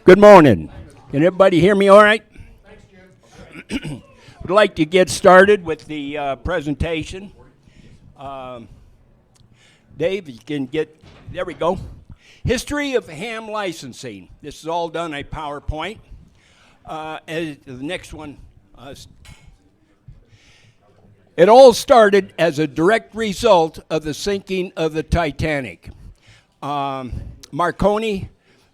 Good morning. Can everybody hear me all right? Would like to get started with the presentation. Dave, you can get, there we go. History of ham licensing. This is all done on PowerPoint. As the next one, it all started as a direct result of the sinking of the Titanic. Marconi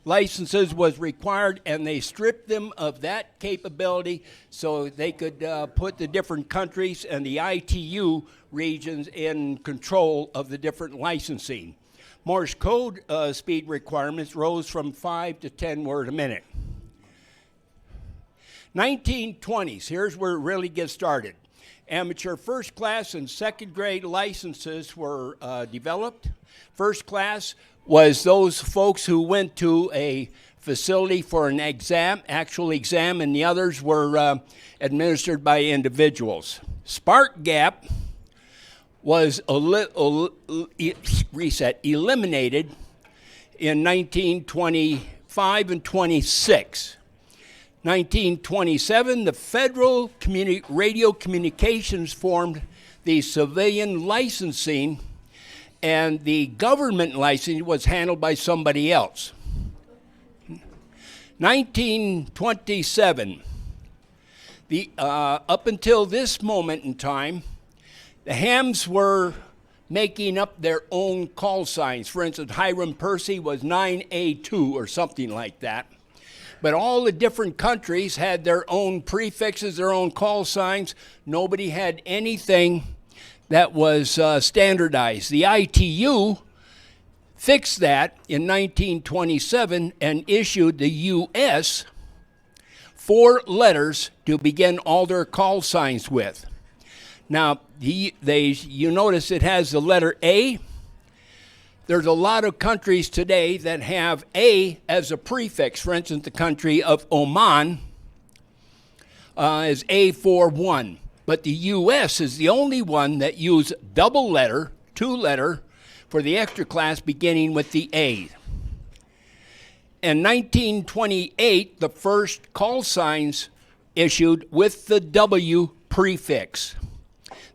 licenses was required, and they stripped them of that capability so they could put the different countries and the ITU regions in control of the different licensing. Morse code speed requirements rose from 5 to 10 words a minute. 1920s, here's where it really gets started. Amateur first class and second grade licenses were developed. First class was those folks who went to a facility for an exam, actual exam, and the others were administered by individuals. Spark gap was eliminated in 1925 and 26. 1927, the Federal Radio Communications formed the civilian licensing, and the government licensing was handled by somebody else. 1927, up until this moment in time, the hams were making up their own call signs. For instance, Hiram Percy was 9A2 or something like that. But all the different countries had their own prefixes, their own call signs. Nobody had anything that was standardized. The ITU fixed that in 1927 and issued the U.S. 4 letters to begin all their call signs with. Now, you notice it has the letter A. There's a lot of countries today that have A as a prefix. For instance, the country of Oman is A41. But the U.S. is the only one that use double letter, 2-letter, for the extra class beginning with the A. In 1928, the first call signs issued with the W prefix.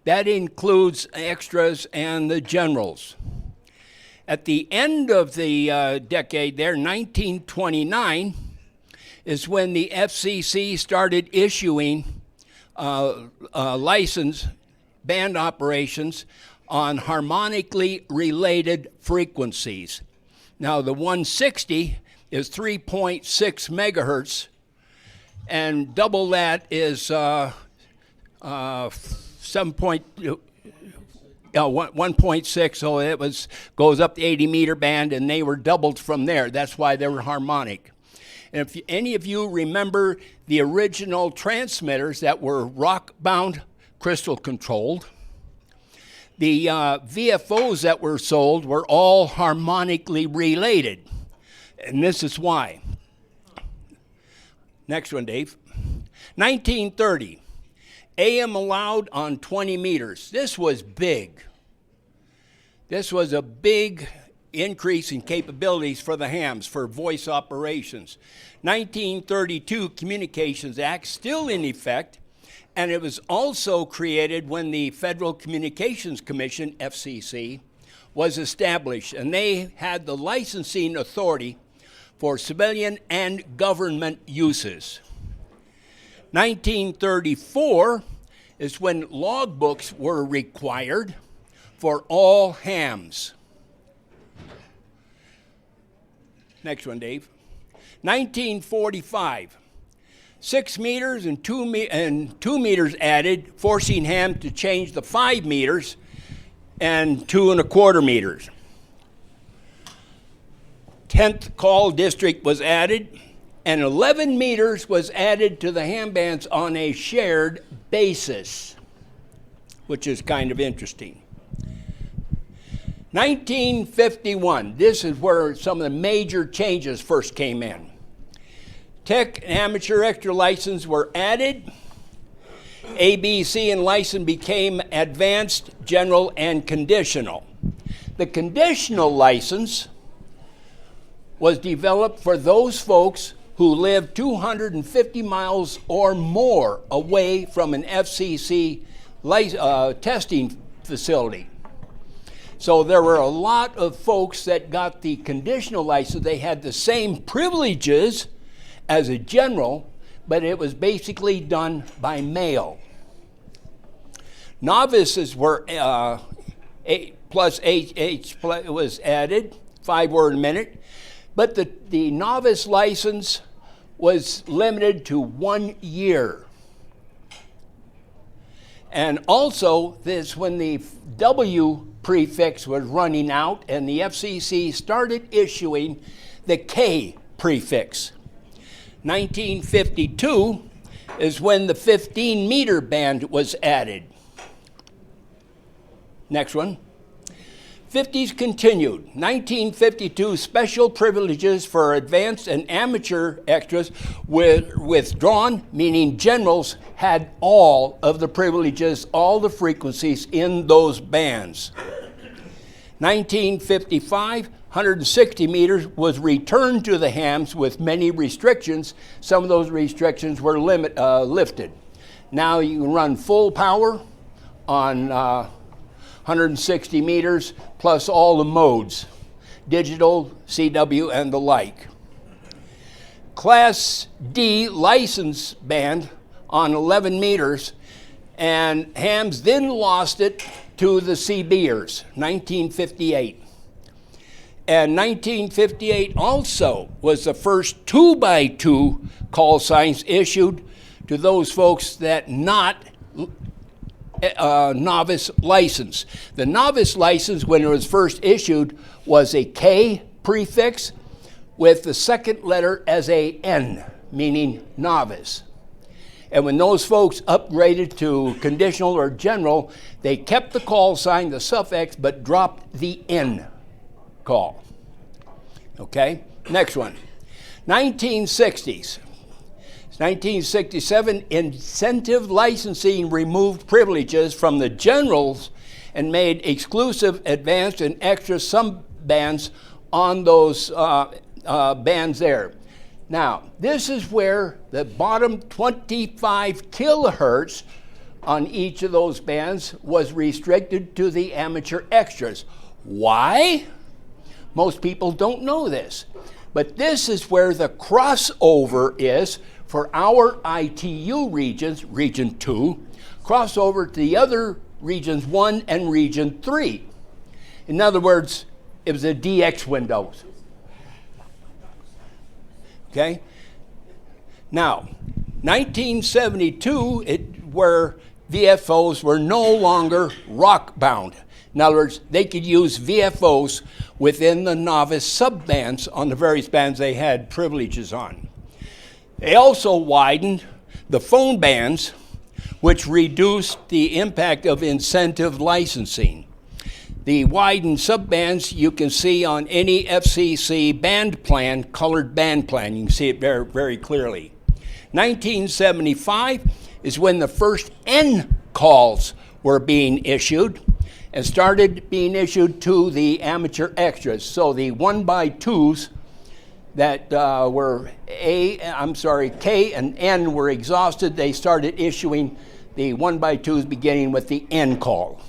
That includes extras and the generals. At the end of the decade there, 1929, is when the FCC started issuing license band operations on harmonically related frequencies. Now, the 160 is 3.6 megahertz, and double that is 1.6, so it goes up the 80 meter band, and they were doubled from there. That's why they were harmonic. And if any of you remember the original transmitters that were rock-bound, crystal controlled, the VFOs that were sold were all harmonically related. And this is why. Next one, Dave. 1930. AM allowed on 20 meters. This was big. This was a big increase in capabilities for the hams, for voice operations. 1932 Communications Act, still in effect, and it was also created when the Federal Communications Commission, FCC, was established, and they had the licensing authority for civilian and government uses. 1934 is when logbooks were required for all hams. Next one, Dave. 1945, 6 meters and 2 meters added, forcing ham to change the 5 meters and 2 1/4 meters. 10th call district was added, and 11 meters was added to the ham bands on a shared basis, which is kind of interesting. 1951, this is where some of the major changes first came in. Tech and amateur extra license were added. ABC and license became advanced, general, and conditional. The conditional license was developed for those folks who lived 250 miles or more away from an FCC testing facility. So there were a lot of folks that got the conditional license. They had the same privileges as a general, but it was basically done by mail. Novices were plus H was added, 5 word a minute, but the novice license was limited to 1 year. And also, this when the W prefix was running out and the FCC started issuing the K prefix. 1952 is when the 15-meter band was added. Next one. 50s continued. 1952, special privileges for advanced and amateur extras were withdrawn, meaning generals had all of the privileges, all the frequencies in those bands. 1955, 160 meters was returned to the hams with many restrictions. Some of those restrictions were lifted. Now you can run full power on 160 meters, plus all the modes, digital, CW, and the like. Class D license band on 11 meters, and hams then lost it to the CBers, 1958. And 1958 also was the first 2x2 call signs issued to those folks that not novice license. The novice license, when it was first issued, was a K prefix with the second letter as a N, meaning novice. And when those folks upgraded to conditional or general, they kept the call sign, the suffix, but dropped the N call. Okay, next one. 1960s. 1967, incentive licensing removed privileges from the generals and made exclusive advanced and extra sub-bands on those bands there. Now, this is where the bottom 25 kilohertz on each of those bands was restricted to the amateur extras. Why? Most people don't know this. But this is where the crossover is for our ITU regions, Region 2, crossover to the other Regions 1 and Region 3. In other words, it was a DX windows. Okay? Now, 1972, where VFOs were no longer rock-bound. In other words, they could use VFOs within the novice sub-bands on the various bands they had privileges on. They also widened the phone bands, which reduced the impact of incentive licensing. The widened sub-bands you can see on any FCC band plan, colored band plan. You can see it very, very clearly. 1975 is when the first N calls were being issued and started being issued to the amateur extras. So the 1x2s that were K and N were exhausted. They started issuing the 1x2s beginning with the N call.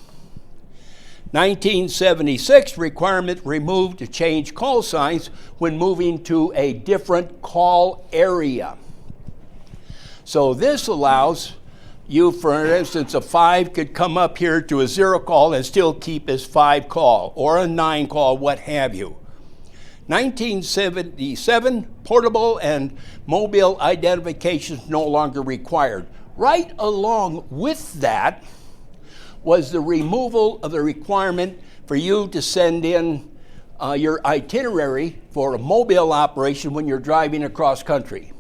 1976 requirement removed to change call signs when moving to a different call area. So this allows you, for instance, a 5 could come up here to a 0 call and still keep his 5 call, or a 9 call, what have you. 1977, portable and mobile identifications no longer required. Right along with that was the removal of the requirement for you to send in your itinerary for a mobile operation when you're driving across country.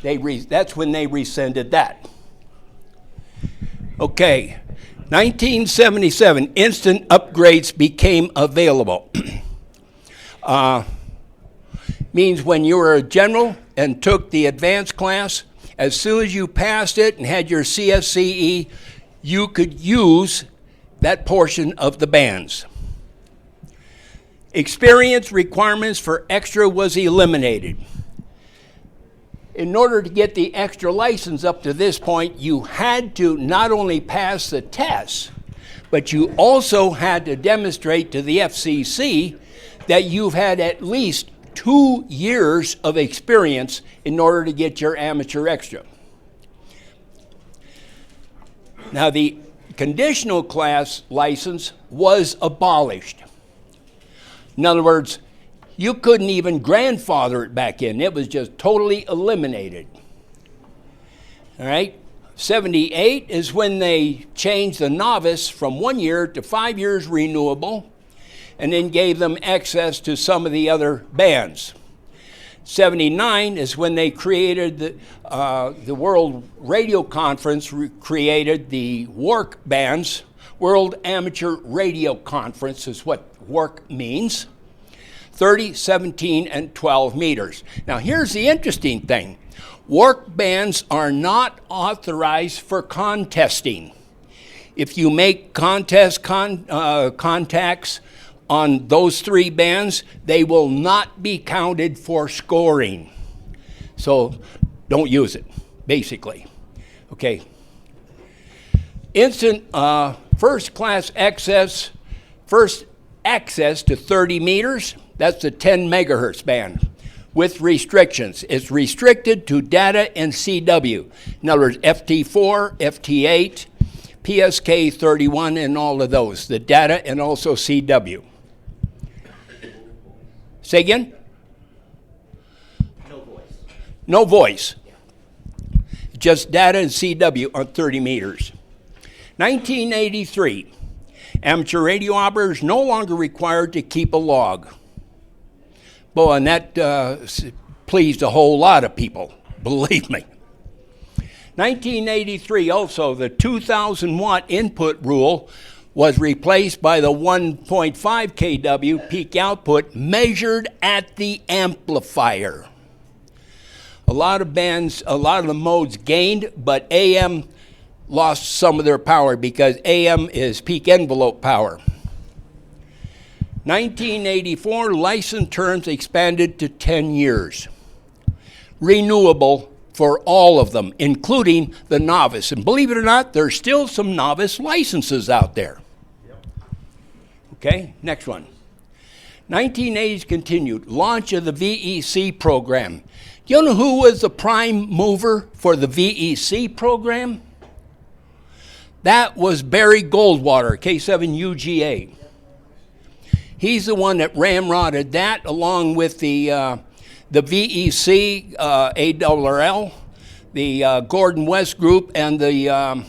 That's when they rescinded that. Okay, 1977, instant upgrades became available. Means when you were a general and took the advanced class, as soon as you passed it and had your CSCE, you could use that portion of the bands. Experience requirements for extra was eliminated. in order to get the extra license up to this point, you had to not only pass the tests, but you also had to demonstrate to the FCC that you've had at least 2 years of experience in order to get your amateur extra. Now, the conditional class license was abolished. In other words, you couldn't even grandfather it back in. It was just totally eliminated. All right? 78 is when they changed the novice from 1 year to 5 years renewable, and then gave them access to some of the other bands. 79 is when they created the World Radio Conference, created the WARC bands. World Amateur Radio Conference is what WARC means. 30, 17, and 12 meters. Now here's the interesting thing. WARC bands are not authorized for contesting. If you make contacts on those 3 bands, they will not be counted for scoring. So don't use it, basically. Okay. Instant first access to 30 meters, that's the 10 megahertz band with restrictions. It's restricted to data and CW. In other words, FT4, FT8, PSK 31, and all of those, the data and also CW. Say again? No voice. No voice. Just data and CW on 30 meters. 1983, amateur radio operators no longer required to keep a log. Boy, and that pleased a whole lot of people, believe me. 1983 also, the 2,000 watt input rule was replaced by the 1.5 kW peak output measured at the amplifier. A lot of bands, a lot of the modes gained, but AM lost some of their power because AM is peak envelope power. 1984, license terms expanded to 10 years. Renewable for all of them, including the novice. And believe it or not, there's still some novice licenses out there. Okay, next one. 1980s continued, launch of the VEC program. Do you know who was the prime mover for the VEC program? That was Barry Goldwater, K7UGA. He's the one that ramrodded that along with the VEC, ARRL, the Gordon West group, and the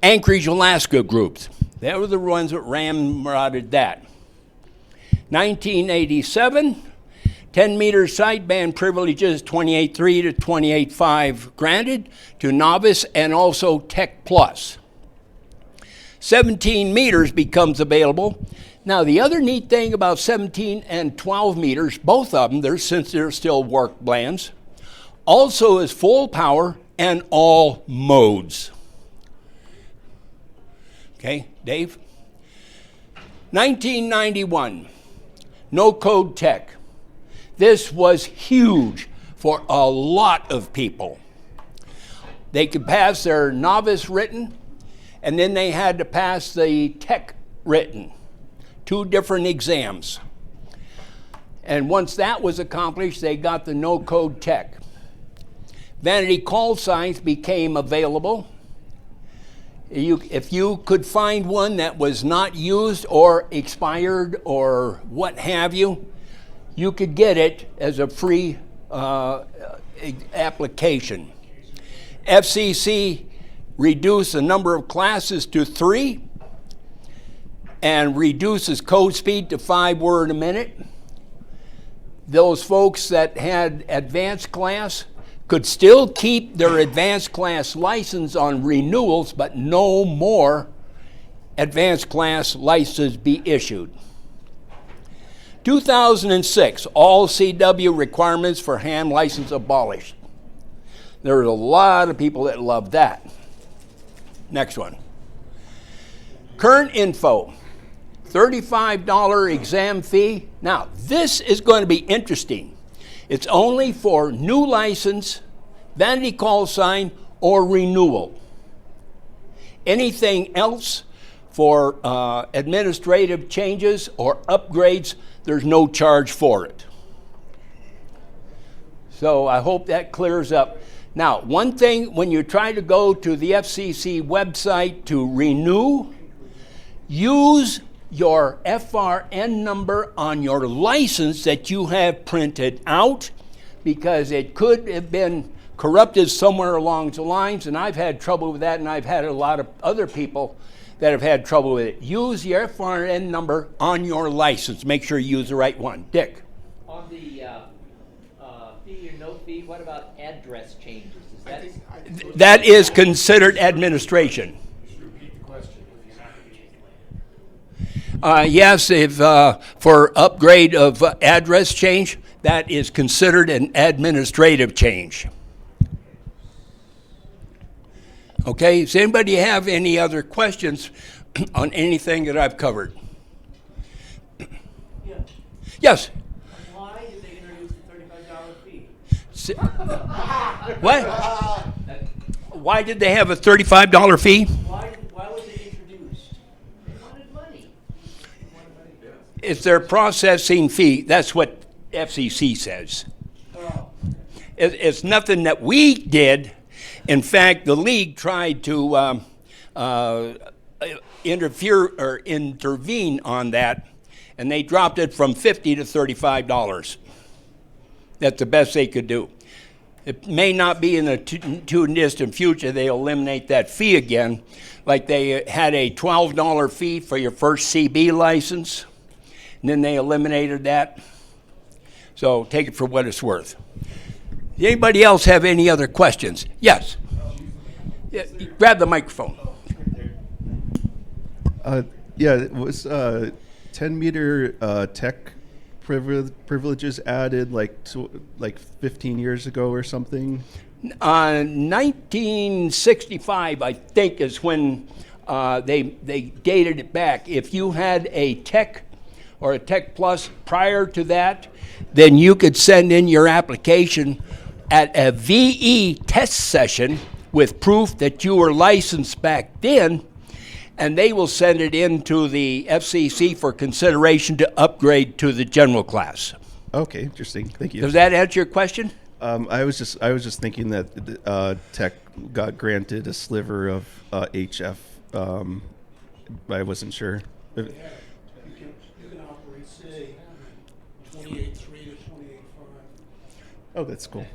Anchorage, Alaska groups. They were the ones that ramrodded that. 1987, 10-meter sideband privileges 28.3 to 28.5 granted to novice and also Tech Plus. 17 meters becomes available. Now, the other neat thing about 17 and 12 meters, both of them, since they're still WARC bands, also is full power and all modes. Okay, Dave? 1991, no code tech. This was huge for a lot of people. They could pass their novice written, and then they had to pass the tech written, 2 different exams. And once that was accomplished, they got the no code tech. Vanity call signs became available. If you could find one that was not used or expired or what have you, you could get it as a free application. FCC reduced the number of classes to 3 and reduces code speed to 5 words a minute. Those folks that had advanced class could still keep their advanced class license on renewals, but no more advanced class license be issued. 2006, all CW requirements for ham license abolished. There was a lot of people that loved that. Next one. Current info, $35 exam fee. Now, this is going to be interesting. It's only for new license vanity call sign, or renewal. Anything else for administrative changes or upgrades, there's no charge for it. So I hope that clears up. Now, one thing, when you try to go to the FCC website to renew, use your FRN number on your license that you have printed out, because it could have been corrupted somewhere along the lines, and I've had trouble with that, and I've had a lot of other people that have had trouble with it. Use your FRN number on your license. Make sure you use the right one. Dick? On the fee or no fee, what about address changes? Is that That is considered administration. Yes, if for upgrade of address change, that is considered an administrative change. Okay, does anybody have any other questions on anything that I've covered? Yeah. Yes? Why did they introduce the $35 fee? What? Why did they have a $35 fee? Why was it introduced? they wanted money? It's their processing fee. That's what FCC says. Oh. It's nothing that we did. In fact, the league tried to interfere or intervene on that, and they dropped it from $50 to $35. That's the best they could do. It may not be in the too distant future they'll eliminate that fee again, like they had a $12 fee for your first CB license, and then they eliminated that. So take it for what it's worth. Anybody else have any other questions? Yes. Yeah, grab the microphone. It was 10-meter tech privileges added like 15 years ago or something. 1965, I think, is when they dated it back. If you had a tech or a tech plus prior to that, then you could send in your application at a VE test session with proof that you were licensed back then, and they will send it in to the FCC for consideration to upgrade to the general class. Okay, interesting. Thank you. Does that answer your question? I was just thinking that tech got granted a sliver of HF. I wasn't sure. You can operate, say, 28.3 to 28.5. Oh, that's cool.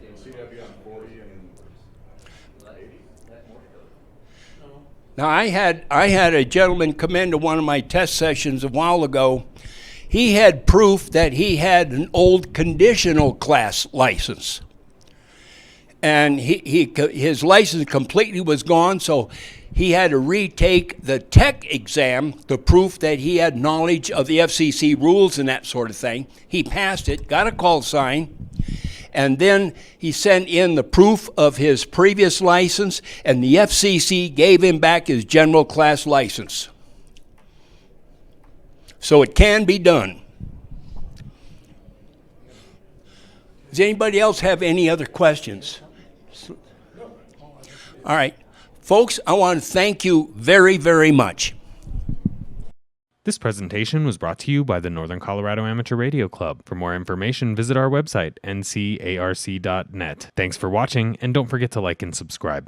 Now, I had a gentleman come into one of my test sessions a while ago. He had proof that he had an old conditional class license. And his license completely was gone, so he had to retake the tech exam to prove that he had knowledge of the FCC rules and that sort of thing. He passed it, got a call sign, and then he sent in the proof of his previous license, and the FCC gave him back his general class license. So it can be done. Does anybody else have any other questions? All right. Folks, I want to thank you very, very much. This presentation was brought to you by the Northern Colorado Amateur Radio Club. For more information, visit our website, ncarc.net. Thanks for watching, and don't forget to like and subscribe.